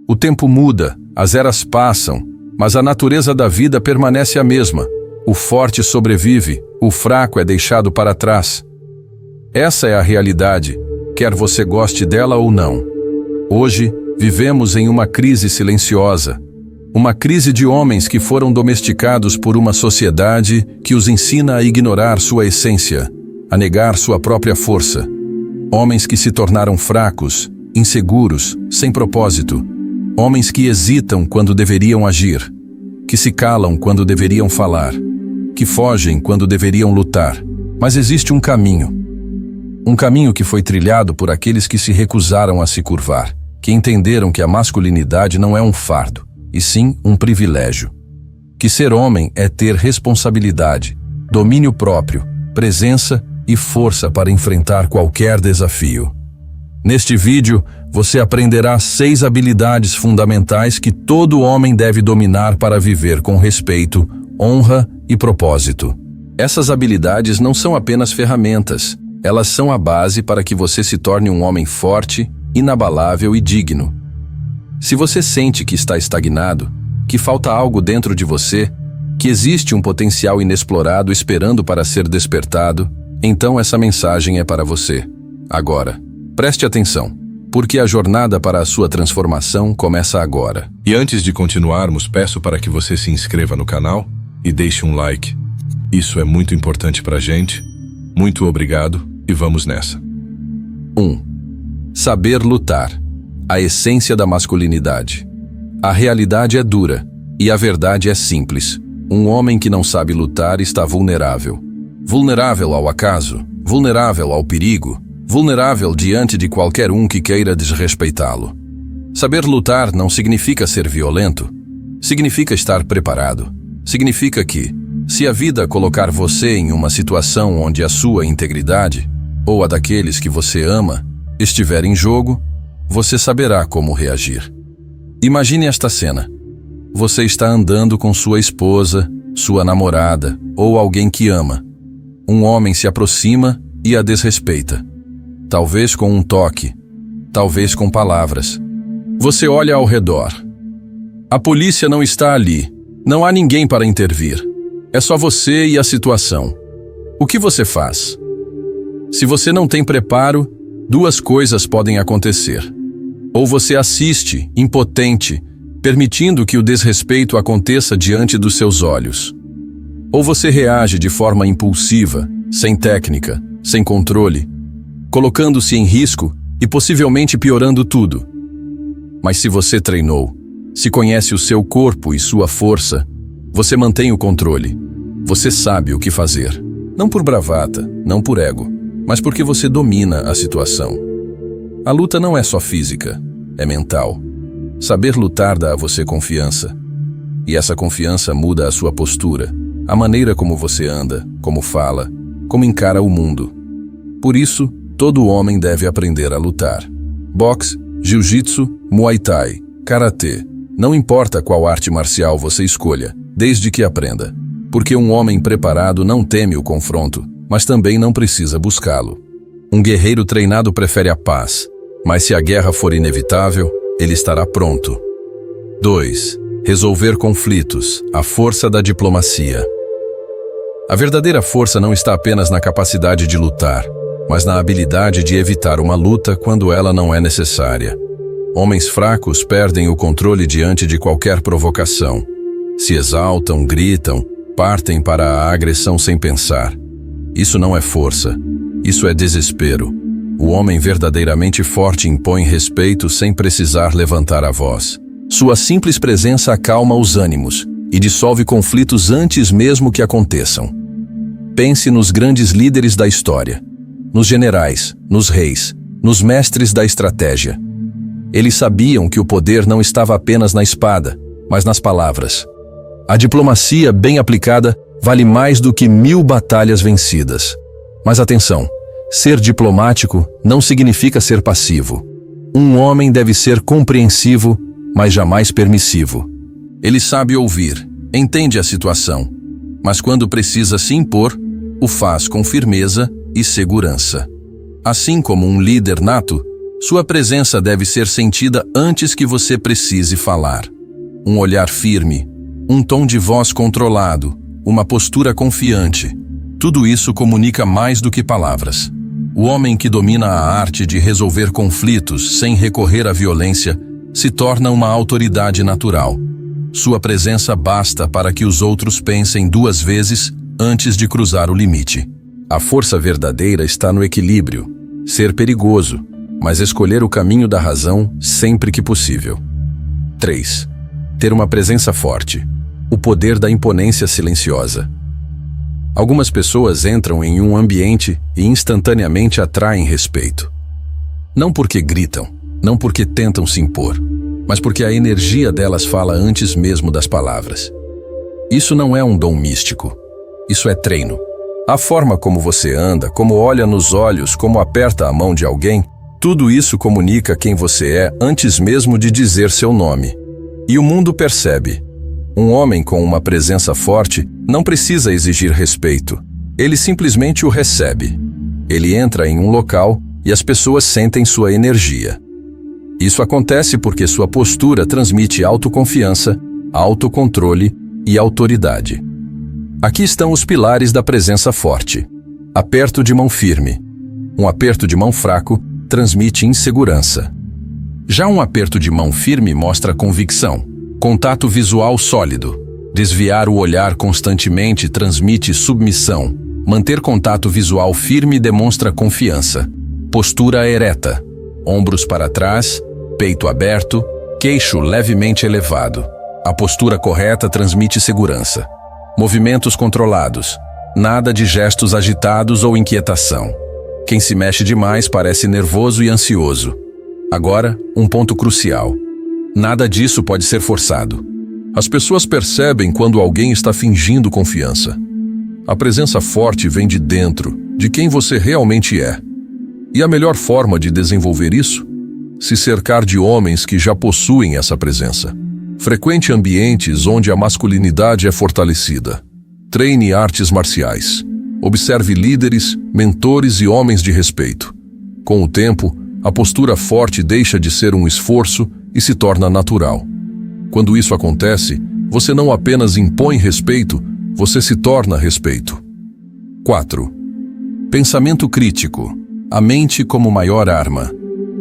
O tempo muda, as eras passam, mas a natureza da vida permanece a mesma. O forte sobrevive, o fraco é deixado para trás. Essa é a realidade, quer você goste dela ou não. Hoje, vivemos em uma crise silenciosa. Uma crise de homens que foram domesticados por uma sociedade que os ensina a ignorar sua essência, a negar sua própria força. Homens que se tornaram fracos, inseguros, sem propósito. Homens que hesitam quando deveriam agir, que se calam quando deveriam falar, que fogem quando deveriam lutar. Mas existe um caminho. Um caminho que foi trilhado por aqueles que se recusaram a se curvar, que entenderam que a masculinidade não é um fardo, e sim um privilégio. Que ser homem é ter responsabilidade, domínio próprio, presença e força para enfrentar qualquer desafio. Neste vídeo, você aprenderá 6 habilidades fundamentais que todo homem deve dominar para viver com respeito, honra e propósito. Essas habilidades não são apenas ferramentas, elas são a base para que você se torne um homem forte, inabalável e digno. Se você sente que está estagnado, que falta algo dentro de você, que existe um potencial inexplorado esperando para ser despertado, então essa mensagem é para você. Agora, preste atenção, porque a jornada para a sua transformação começa agora. E antes de continuarmos, peço para que você se inscreva no canal e deixe um like. Isso é muito importante para a gente. Muito obrigado e vamos nessa. 1. Saber lutar. A essência da masculinidade. A realidade é dura e a verdade é simples. Um homem que não sabe lutar está vulnerável. Vulnerável ao acaso, vulnerável ao perigo, vulnerável diante de qualquer um que queira desrespeitá-lo. Saber lutar não significa ser violento. Significa estar preparado. Significa que, se a vida colocar você em uma situação onde a sua integridade, ou a daqueles que você ama, estiver em jogo, você saberá como reagir. Imagine esta cena. Você está andando com sua esposa, sua namorada ou alguém que ama. Um homem se aproxima e a desrespeita. Talvez com um toque, talvez com palavras. Você olha ao redor. A polícia não está ali. Não há ninguém para intervir. É só você e a situação. O que você faz? Se você não tem preparo, 2 coisas podem acontecer. Ou você assiste, impotente, permitindo que o desrespeito aconteça diante dos seus olhos. Ou você reage de forma impulsiva, sem técnica, sem controle, colocando-se em risco e possivelmente piorando tudo. Mas se você treinou, se conhece o seu corpo e sua força, você mantém o controle. Você sabe o que fazer. Não por bravata, não por ego, mas porque você domina a situação. A luta não é só física, é mental. Saber lutar dá a você confiança. E essa confiança muda a sua postura, a maneira como você anda, como fala, como encara o mundo. Por isso, todo homem deve aprender a lutar. Boxe, jiu-jitsu, muay thai, karatê. Não importa qual arte marcial você escolha, desde que aprenda. Porque um homem preparado não teme o confronto, mas também não precisa buscá-lo. Um guerreiro treinado prefere a paz, mas se a guerra for inevitável, ele estará pronto. 2. Resolver conflitos, a força da diplomacia. A verdadeira força não está apenas na capacidade de lutar, mas na habilidade de evitar uma luta quando ela não é necessária. Homens fracos perdem o controle diante de qualquer provocação. Se exaltam, gritam, partem para a agressão sem pensar. Isso não é força, isso é desespero. O homem verdadeiramente forte impõe respeito sem precisar levantar a voz. Sua simples presença acalma os ânimos e dissolve conflitos antes mesmo que aconteçam. Pense nos grandes líderes da história, nos generais, nos reis, nos mestres da estratégia. Eles sabiam que o poder não estava apenas na espada, mas nas palavras. A diplomacia bem aplicada vale mais do que 1000 batalhas vencidas. Mas atenção, ser diplomático não significa ser passivo. Um homem deve ser compreensivo, mas jamais permissivo. Ele sabe ouvir, entende a situação, mas quando precisa se impor, o faz com firmeza e segurança. Assim como um líder nato, Sua presença deve ser sentida antes que você precise falar. Um olhar firme, um tom de voz controlado, uma postura confiante. Tudo isso comunica mais do que palavras. O homem que domina a arte de resolver conflitos sem recorrer à violência se torna uma autoridade natural. Sua presença basta para que os outros pensem 2 vezes antes de cruzar o limite. A força verdadeira está no equilíbrio. Ser perigoso, mas escolher o caminho da razão sempre que possível. 3. Ter uma presença forte. O poder da imponência silenciosa. Algumas pessoas entram em um ambiente e instantaneamente atraem respeito. Não porque gritam, não porque tentam se impor, mas porque a energia delas fala antes mesmo das palavras. Isso não é um dom místico. Isso é treino. A forma como você anda, como olha nos olhos, como aperta a mão de alguém, tudo isso comunica quem você é antes mesmo de dizer seu nome. E o mundo percebe. Um homem com uma presença forte não precisa exigir respeito. Ele simplesmente o recebe. Ele entra em um local e as pessoas sentem sua energia. Isso acontece porque sua postura transmite autoconfiança, autocontrole e autoridade. Aqui estão os pilares da presença forte. Aperto de mão firme. Um aperto de mão fraco transmite insegurança. Já um aperto de mão firme mostra convicção. Contato visual sólido. Desviar o olhar constantemente transmite submissão. Manter contato visual firme demonstra confiança. Postura ereta. Ombros para trás, peito aberto, queixo levemente elevado. A postura correta transmite segurança. Movimentos controlados. Nada de gestos agitados ou inquietação. Quem se mexe demais parece nervoso e ansioso. Agora, um ponto crucial. Nada disso pode ser forçado. As pessoas percebem quando alguém está fingindo confiança. A presença forte vem de dentro, de quem você realmente é. E a melhor forma de desenvolver isso? Se cercar de homens que já possuem essa presença. Frequente ambientes onde a masculinidade é fortalecida. Treine artes marciais. Observe líderes, mentores e homens de respeito. Com o tempo, a postura forte deixa de ser um esforço e se torna natural. Quando isso acontece, você não apenas impõe respeito, você se torna respeito. 4. Pensamento crítico. A mente como maior arma.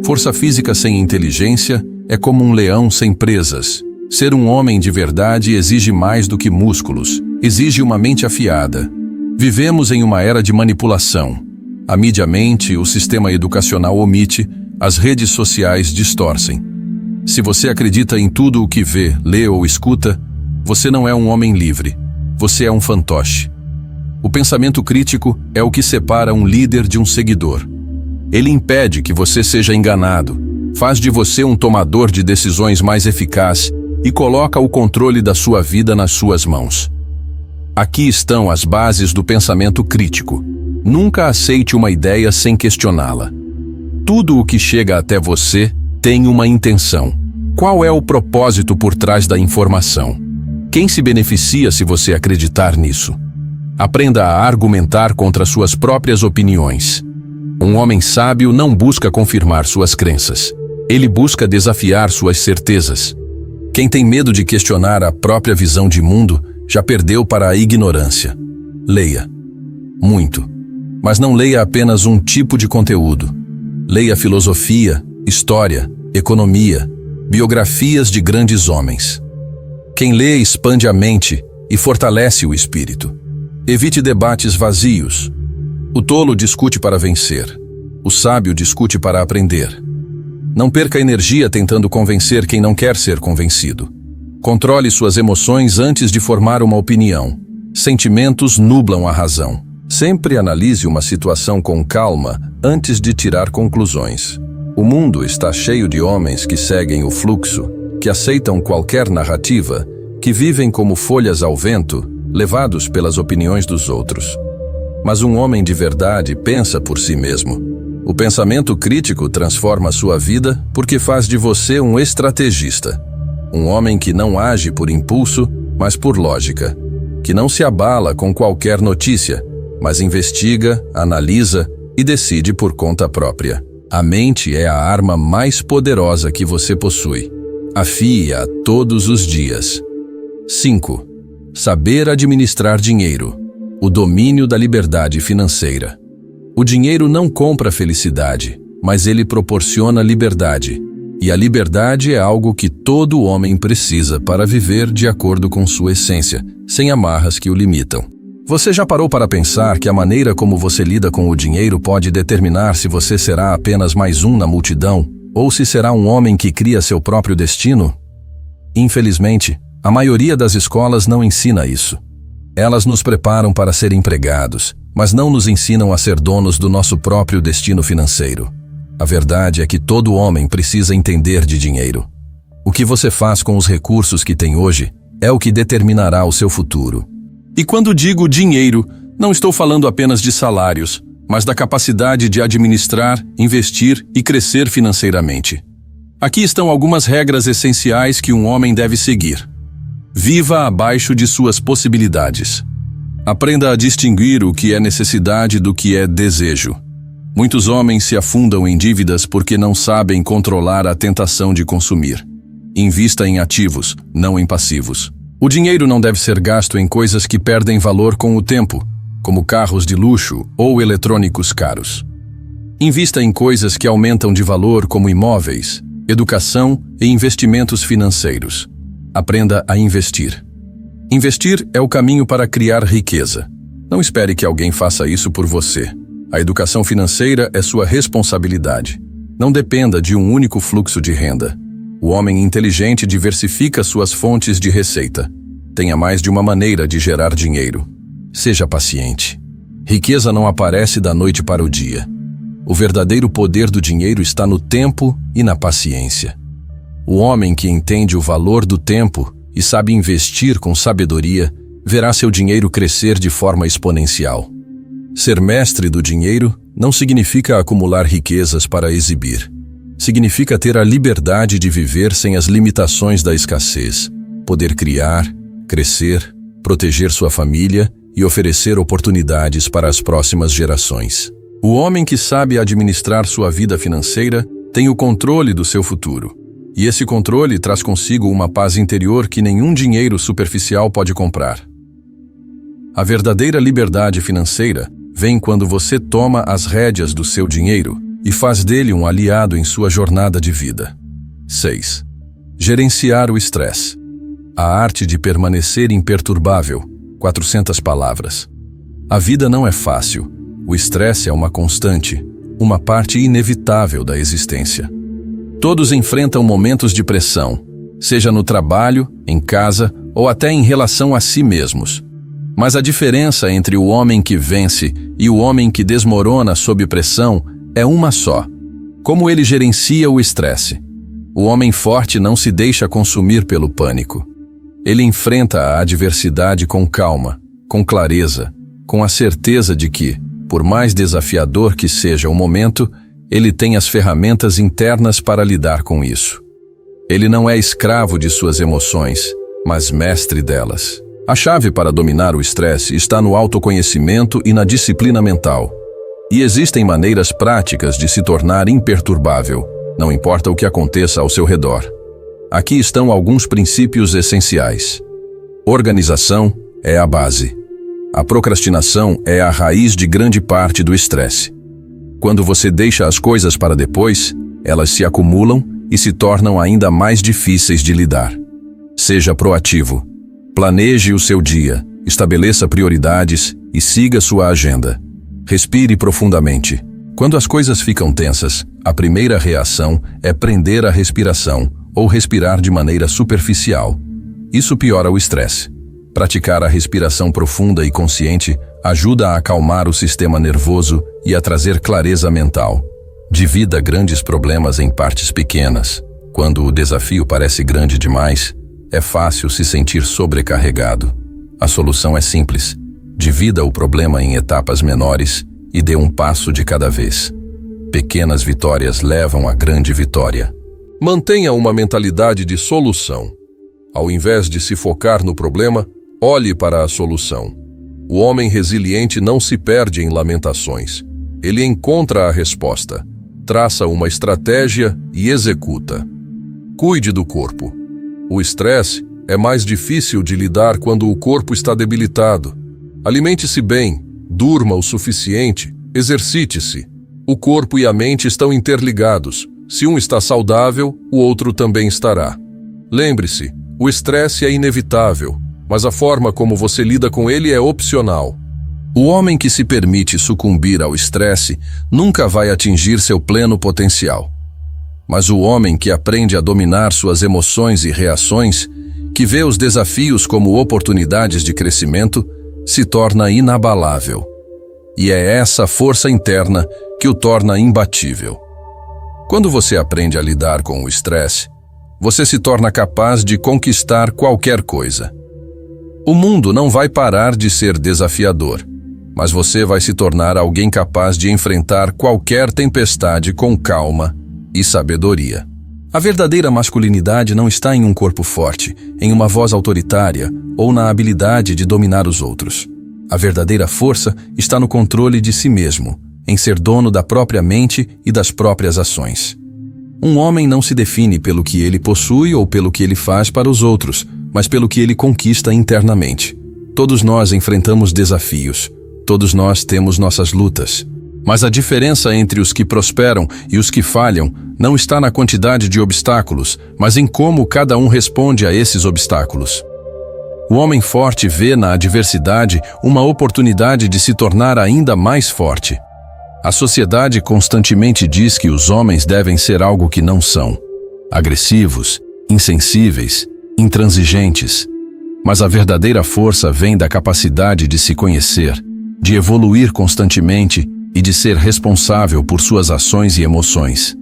Força física sem inteligência é como um leão sem presas. Ser um homem de verdade exige mais do que músculos, exige uma mente afiada. Vivemos em uma era de manipulação. A mídia mente, o sistema educacional omite, as redes sociais distorcem. Se você acredita em tudo o que vê, lê ou escuta, você não é um homem livre. Você é um fantoche. O pensamento crítico é o que separa um líder de um seguidor. Ele impede que você seja enganado, faz de você um tomador de decisões mais eficaz e coloca o controle da sua vida nas suas mãos. Aqui estão as bases do pensamento crítico. Nunca aceite uma ideia sem questioná-la. Tudo o que chega até você tem uma intenção. Qual é o propósito por trás da informação? Quem se beneficia se você acreditar nisso? Aprenda a argumentar contra suas próprias opiniões. Um homem sábio não busca confirmar suas crenças. Ele busca desafiar suas certezas. Quem tem medo de questionar a própria visão de mundo já perdeu para a ignorância. Leia. Muito. Mas não leia apenas um tipo de conteúdo. Leia filosofia, história, economia, biografias de grandes homens. Quem lê expande a mente e fortalece o espírito. Evite debates vazios. O tolo discute para vencer. O sábio discute para aprender. Não perca energia tentando convencer quem não quer ser convencido. Controle suas emoções antes de formar uma opinião. Sentimentos nublam a razão. Sempre analise uma situação com calma antes de tirar conclusões. O mundo está cheio de homens que seguem o fluxo, que aceitam qualquer narrativa, que vivem como folhas ao vento, levados pelas opiniões dos outros. Mas um homem de verdade pensa por si mesmo. O pensamento crítico transforma sua vida porque faz de você um estrategista. Um homem que não age por impulso, mas por lógica. Que não se abala com qualquer notícia, mas investiga, analisa e decide por conta própria. A mente é a arma mais poderosa que você possui. Afie-a todos os dias. 5. Saber administrar dinheiro. O domínio da liberdade financeira. O dinheiro não compra felicidade, mas ele proporciona liberdade. E a liberdade é algo que todo homem precisa para viver de acordo com sua essência, sem amarras que o limitam. Você já parou para pensar que a maneira como você lida com o dinheiro pode determinar se você será apenas mais um na multidão, ou se será um homem que cria seu próprio destino? Infelizmente, a maioria das escolas não ensina isso. Elas nos preparam para ser empregados, mas não nos ensinam a ser donos do nosso próprio destino financeiro. A verdade é que todo homem precisa entender de dinheiro. O que você faz com os recursos que tem hoje é o que determinará o seu futuro. E quando digo dinheiro, não estou falando apenas de salários, mas da capacidade de administrar, investir e crescer financeiramente. Aqui estão algumas regras essenciais que um homem deve seguir. Viva abaixo de suas possibilidades. Aprenda a distinguir o que é necessidade do que é desejo. Muitos homens se afundam em dívidas porque não sabem controlar a tentação de consumir. Invista em ativos, não em passivos. O dinheiro não deve ser gasto em coisas que perdem valor com o tempo, como carros de luxo ou eletrônicos caros. Invista em coisas que aumentam de valor, como imóveis, educação e investimentos financeiros. Aprenda a investir. Investir é o caminho para criar riqueza. Não espere que alguém faça isso por você. A educação financeira é sua responsabilidade. Não dependa de um único fluxo de renda. O homem inteligente diversifica suas fontes de receita. Tenha mais de uma maneira de gerar dinheiro. Seja paciente. Riqueza não aparece da noite para o dia. O verdadeiro poder do dinheiro está no tempo e na paciência. O homem que entende o valor do tempo e sabe investir com sabedoria, verá seu dinheiro crescer de forma exponencial. Ser mestre do dinheiro não significa acumular riquezas para exibir. Significa ter a liberdade de viver sem as limitações da escassez, poder criar, crescer, proteger sua família e oferecer oportunidades para as próximas gerações. O homem que sabe administrar sua vida financeira tem o controle do seu futuro. E esse controle traz consigo uma paz interior que nenhum dinheiro superficial pode comprar. A verdadeira liberdade financeira vem quando você toma as rédeas do seu dinheiro e faz dele um aliado em sua jornada de vida. 6. Gerenciar o estresse. A arte de permanecer imperturbável. 400 palavras. A vida não é fácil. O estresse é uma constante, uma parte inevitável da existência. Todos enfrentam momentos de pressão, seja no trabalho, em casa ou até em relação a si mesmos. Mas a diferença entre o homem que vence e o homem que desmorona sob pressão é uma só: como ele gerencia o estresse. O homem forte não se deixa consumir pelo pânico. Ele enfrenta a adversidade com calma, com clareza, com a certeza de que, por mais desafiador que seja o momento, ele tem as ferramentas internas para lidar com isso. Ele não é escravo de suas emoções, mas mestre delas. A chave para dominar o estresse está no autoconhecimento e na disciplina mental. E existem maneiras práticas de se tornar imperturbável, não importa o que aconteça ao seu redor. Aqui estão alguns princípios essenciais. Organização é a base. A procrastinação é a raiz de grande parte do estresse. Quando você deixa as coisas para depois, elas se acumulam e se tornam ainda mais difíceis de lidar. Seja proativo. Planeje o seu dia, estabeleça prioridades e siga sua agenda. Respire profundamente. Quando as coisas ficam tensas, a primeira reação é prender a respiração ou respirar de maneira superficial. Isso piora o estresse. Praticar a respiração profunda e consciente ajuda a acalmar o sistema nervoso e a trazer clareza mental. Divida grandes problemas em partes pequenas. Quando o desafio parece grande demais, é fácil se sentir sobrecarregado. A solução é simples. Divida o problema em etapas menores e dê um passo de cada vez. Pequenas vitórias levam à grande vitória. Mantenha uma mentalidade de solução. Ao invés de se focar no problema, olhe para a solução. O homem resiliente não se perde em lamentações. Ele encontra a resposta. traça uma estratégia e executa. Cuide do corpo. O estresse é mais difícil de lidar quando o corpo está debilitado. Alimente-se bem, durma o suficiente, exercite-se. O corpo e a mente estão interligados. Se um está saudável, o outro também estará. Lembre-se, o estresse é inevitável, mas a forma como você lida com ele é opcional. O homem que se permite sucumbir ao estresse nunca vai atingir seu pleno potencial. Mas o homem que aprende a dominar suas emoções e reações, que vê os desafios como oportunidades de crescimento, se torna inabalável. E é essa força interna que o torna imbatível. Quando você aprende a lidar com o estresse, você se torna capaz de conquistar qualquer coisa. O mundo não vai parar de ser desafiador, mas você vai se tornar alguém capaz de enfrentar qualquer tempestade com calma e sabedoria. A verdadeira masculinidade não está em um corpo forte, em uma voz autoritária ou na habilidade de dominar os outros. A verdadeira força está no controle de si mesmo, em ser dono da própria mente e das próprias ações. Um homem não se define pelo que ele possui ou pelo que ele faz para os outros, mas pelo que ele conquista internamente. Todos nós enfrentamos desafios. Todos nós temos nossas lutas. Mas a diferença entre os que prosperam e os que falham não está na quantidade de obstáculos, mas em como cada um responde a esses obstáculos. O homem forte vê na adversidade uma oportunidade de se tornar ainda mais forte. A sociedade constantemente diz que os homens devem ser algo que não são: agressivos, insensíveis, intransigentes. Mas a verdadeira força vem da capacidade de se conhecer, de evoluir constantemente e de ser responsável por suas ações e emoções.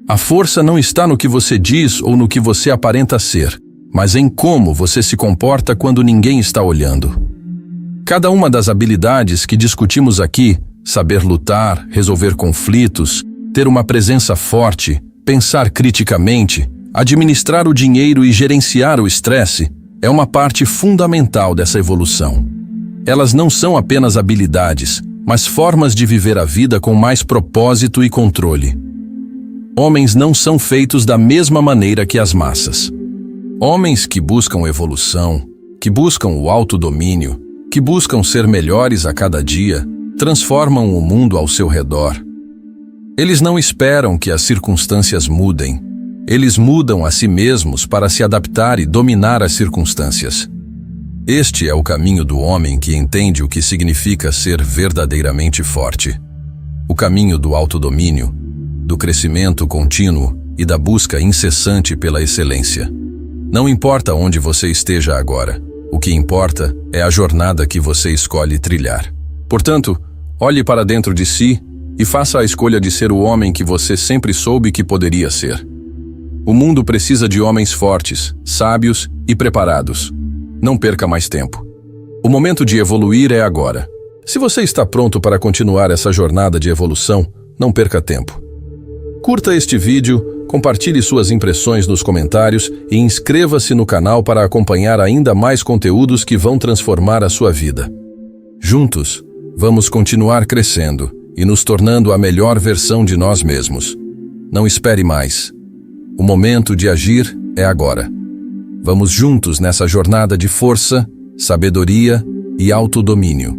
A força não está no que você diz ou no que você aparenta ser, mas em como você se comporta quando ninguém está olhando. Cada uma das habilidades que discutimos aqui, saber lutar, resolver conflitos, ter uma presença forte, pensar criticamente, administrar o dinheiro e gerenciar o estresse, é uma parte fundamental dessa evolução. Elas não são apenas habilidades, mas formas de viver a vida com mais propósito e controle. Homens não são feitos da mesma maneira que as massas. Homens que buscam evolução, que buscam o autodomínio, que buscam ser melhores a cada dia, transformam o mundo ao seu redor. Eles não esperam que as circunstâncias mudem. Eles mudam a si mesmos para se adaptar e dominar as circunstâncias. Este é o caminho do homem que entende o que significa ser verdadeiramente forte. O caminho do autodomínio, do crescimento contínuo e da busca incessante pela excelência. Não importa onde você esteja agora, o que importa é a jornada que você escolhe trilhar. Portanto, olhe para dentro de si e faça a escolha de ser o homem que você sempre soube que poderia ser. O mundo precisa de homens fortes, sábios e preparados. Não perca mais tempo. O momento de evoluir é agora. Se você está pronto para continuar essa jornada de evolução, não perca tempo. Curta este vídeo, compartilhe suas impressões nos comentários e inscreva-se no canal para acompanhar ainda mais conteúdos que vão transformar a sua vida. Juntos, vamos continuar crescendo e nos tornando a melhor versão de nós mesmos. Não espere mais. O momento de agir é agora. Vamos juntos nessa jornada de força, sabedoria e autodomínio.